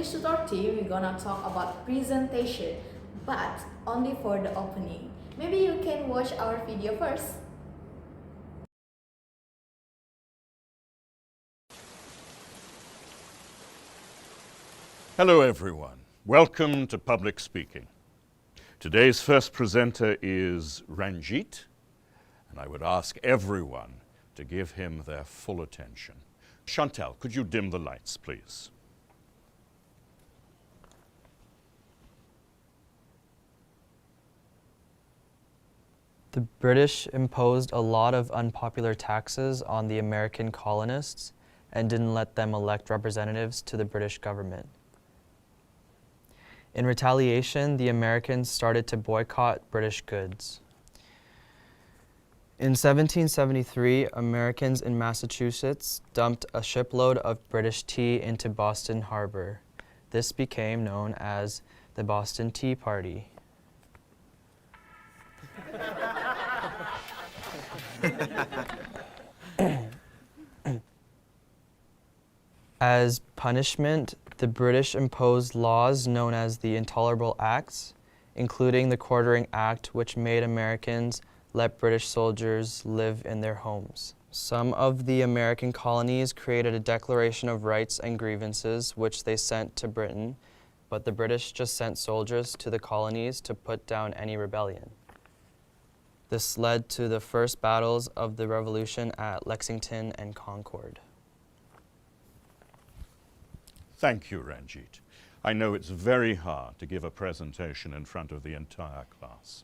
English tutor team, we're gonna talk about presentation, but only for the opening. Maybe you can watch our video first. Hello everyone, welcome to Public Speaking. Today's first presenter is Ranjit, and I would ask everyone to give him their full attention. Chantal, could you dim the lights, please? The British imposed a lot of unpopular taxes on the American colonists and didn't let them elect representatives to the British government. In retaliation, the Americans started to boycott British goods. In 1773, Americans in Massachusetts dumped a shipload of British tea into Boston Harbor. This became known as the Boston Tea Party. As punishment, the British imposed laws known as the Intolerable Acts, including the Quartering Act, which made Americans let British soldiers live in their homes. Some of the American colonies created a Declaration of Rights and Grievances, which they sent to Britain, but the British just sent soldiers to the colonies to put down any rebellion. This led to the first battles of the Revolution at Lexington and Concord. Thank you, Ranjit. I know it's very hard to give a presentation in front of the entire class.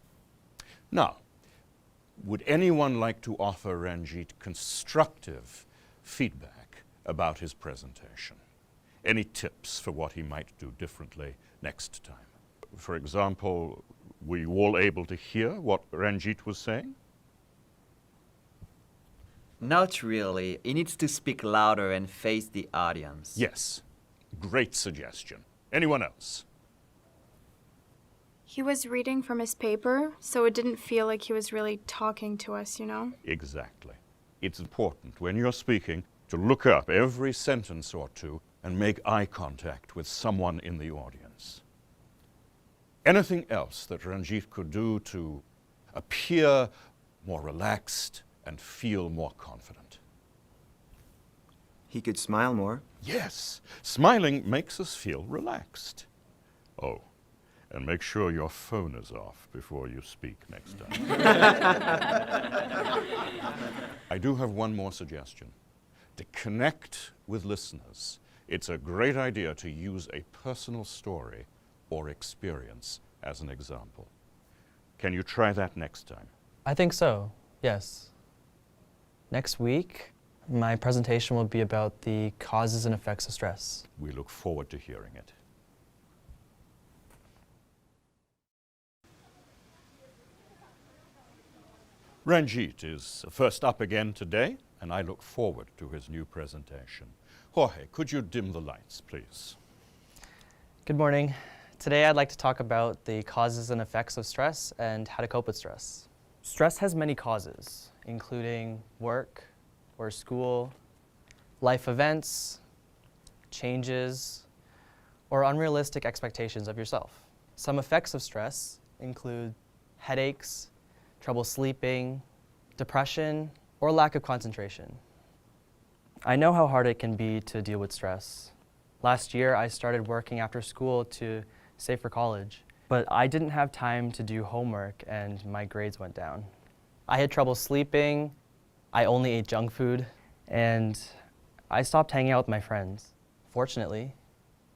Now, would anyone like to offer Ranjit constructive feedback about his presentation? Any tips for what he might do differently next time? For example, were you all able to hear what Ranjit was saying? Not really. He needs to speak louder and face the audience. Yes. Great suggestion. Anyone else? He was reading from his paper, so it didn't feel like he was really talking to us, you know? Exactly. It's important when you're speaking to look up every sentence or two and make eye contact with someone in the audience. Anything else that Ranjit could do to appear more relaxed and feel more confident? He could smile more. Yes, smiling makes us feel relaxed. Oh, and make sure your phone is off before you speak next time. I do have one more suggestion. To connect with listeners, it's a great idea to use a personal story or experience as an example. Can you try that next time? I think so, yes. Next week, my presentation will be about the causes and effects of stress. We look forward to hearing it. Ranjit is first up again today, and I look forward to his new presentation. Jorge, could you dim the lights, please? Good morning. Today I'd like to talk about the causes and effects of stress and how to cope with stress. Stress has many causes, including work or school, life events, changes, or unrealistic expectations of yourself. Some effects of stress include headaches, trouble sleeping, depression, or lack of concentration. I know how hard it can be to deal with stress. Last year, I started working after school to save for college, but I didn't have time to do homework and my grades went down. I had trouble sleeping, I only ate junk food, and I stopped hanging out with my friends. Fortunately,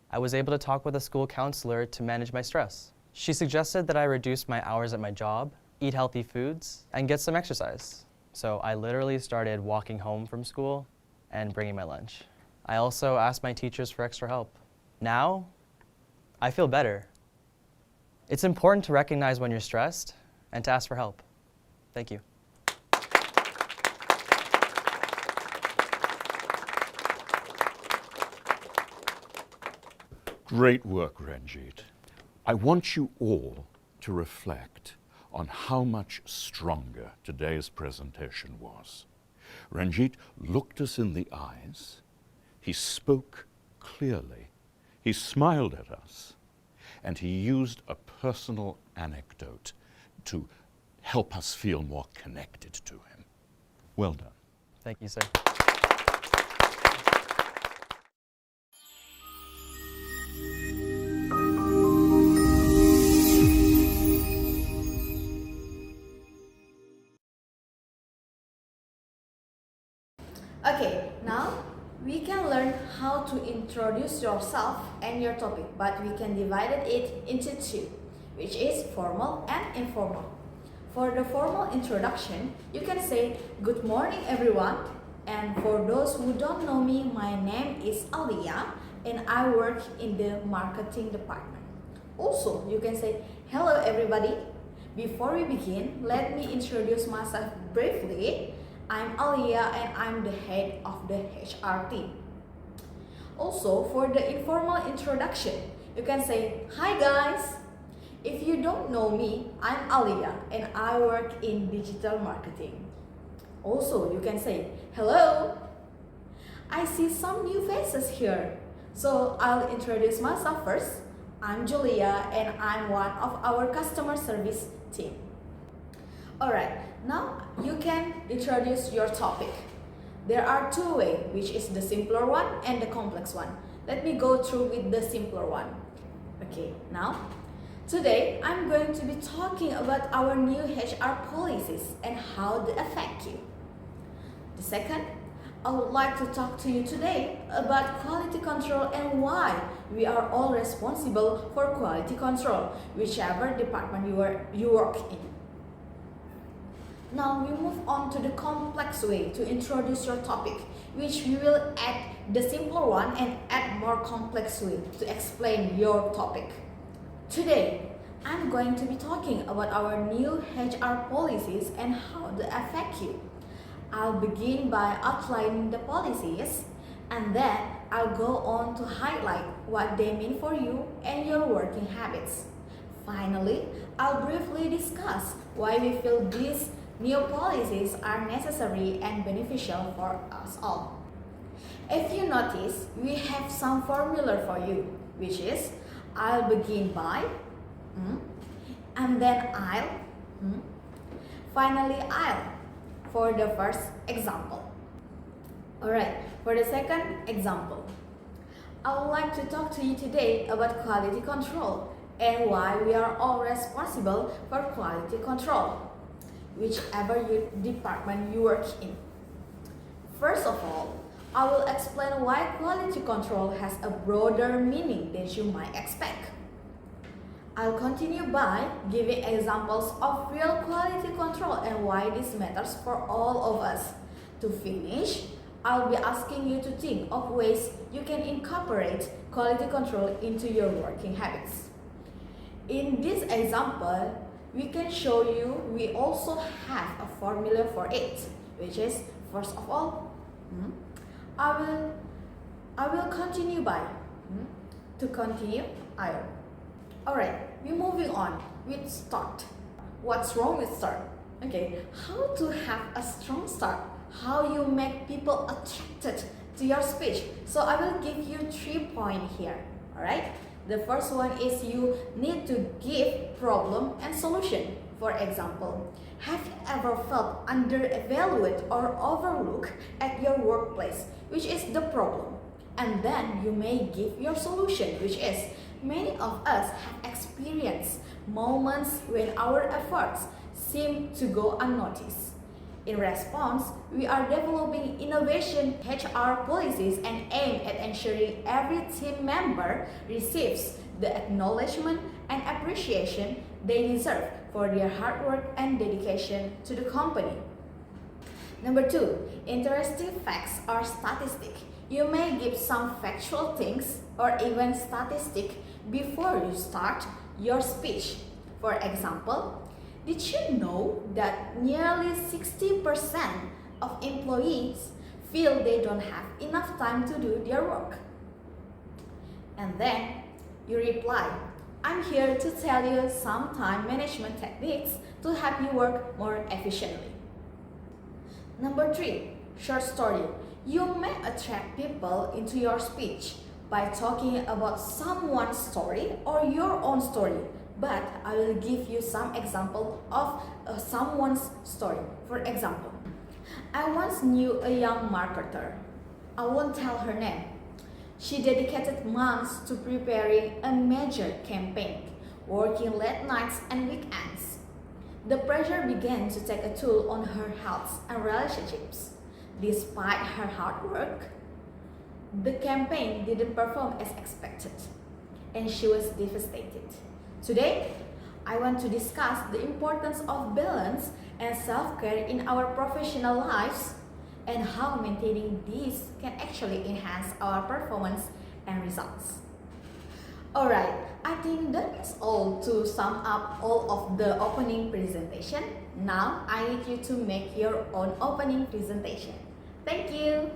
I was able to talk with a school counselor to manage my stress. She suggested that I reduce my hours at my job, eat healthy foods, and get some exercise. So I literally started walking home from school and bringing my lunch. I also asked my teachers for extra help. Now, I feel better. It's important to recognize when you're stressed and to ask for help. Thank you. Great work, Ranjit. I want you all to reflect on how much stronger today's presentation was. Ranjit looked us in the eyes, he spoke clearly, He smiled at us, and he used a personal anecdote to help us feel more connected to him. Well done. Thank you, sir. Okay, now we can learn how to introduce yourself and your topic, but we can divide it into two, which is formal and informal. For the formal introduction, you can say, "Good morning everyone," and for those who don't know me, my name is Alia and I work in the marketing department. Also, you can say, "Hello everybody." Before we begin, let me introduce myself briefly. I'm Alia and I'm the head of the HR team. Also, for the informal introduction, you can say, "Hi guys." If you don't know me, I'm Alia and I work in digital marketing. Also, you can say, "Hello. I see some new faces here." So I'll introduce myself first. I'm Julia and I'm one of our customer service team. Alright, now you can introduce your topic. There are two ways, which is the simpler one and the complex one. Let me go through with the simpler one. Okay, now, today I'm going to be talking about our new HR policies and how they affect you. The second, I would like to talk to you today about quality control and why we are all responsible for quality control, whichever department you work in. Now we move on to the complex way to introduce your topic, which we will add the simpler one and add more complex way to explain your topic. Today, I'm going to be talking about our new HR policies and how they affect you. I'll begin by outlining the policies, and then I'll go on to highlight what they mean for you and your working habits. Finally, I'll briefly discuss why we feel these new policies are necessary and beneficial for us all. If you notice, we have some formula for you, which is I'll begin by, and then I'll, finally I'll, for the first example. Alright, for the second example, I would like to talk to you today about quality control and why we are all responsible for quality control, whichever department you work in. First of all, I will explain why quality control has a broader meaning than you might expect. I'll continue by giving examples of real quality control and why this matters for all of us. To finish, I'll be asking you to think of ways you can incorporate quality control into your working habits. In this example, we can show you we also have a formula for it, which is, first of all, I will continue by, to continue, I'll. Alright, we're moving on with start. What's wrong with start? Okay, how to have a strong start, how you make people attracted to your speech. So I will give you 3 points here, alright? The first one is you need to give problem and solution. For example, have you ever felt under-evaluated or overlooked at your workplace, which is the problem? And then you may give your solution, which is, many of us have experienced moments when our efforts seem to go unnoticed. In response, we are developing innovation HR policies and aim at ensuring every team member receives the acknowledgement and appreciation they deserve for their hard work and dedication to the company. Number 2, interesting facts or statistics. You may give some factual things or even statistics before you start your speech. For example, did you know that nearly 60% of employees feel they don't have enough time to do their work? And then you reply, I'm here to tell you some time management techniques to help you work more efficiently. Number 3, short story. You may attract people into your speech by talking about someone's story or your own story, but I will give you some example of someone's story. For example, I once knew a young marketer. I won't tell her name. She dedicated months to preparing a major campaign, working late nights and weekends. The pressure began to take a toll on her health and relationships. Despite her hard work, the campaign didn't perform as expected, and she was devastated. Today, I want to discuss the importance of balance and self-care in our professional lives and how maintaining these can actually enhance our performance and results. Alright, I think that is all to sum up all of the opening presentation. Now I need you to make your own opening presentation. Thank you.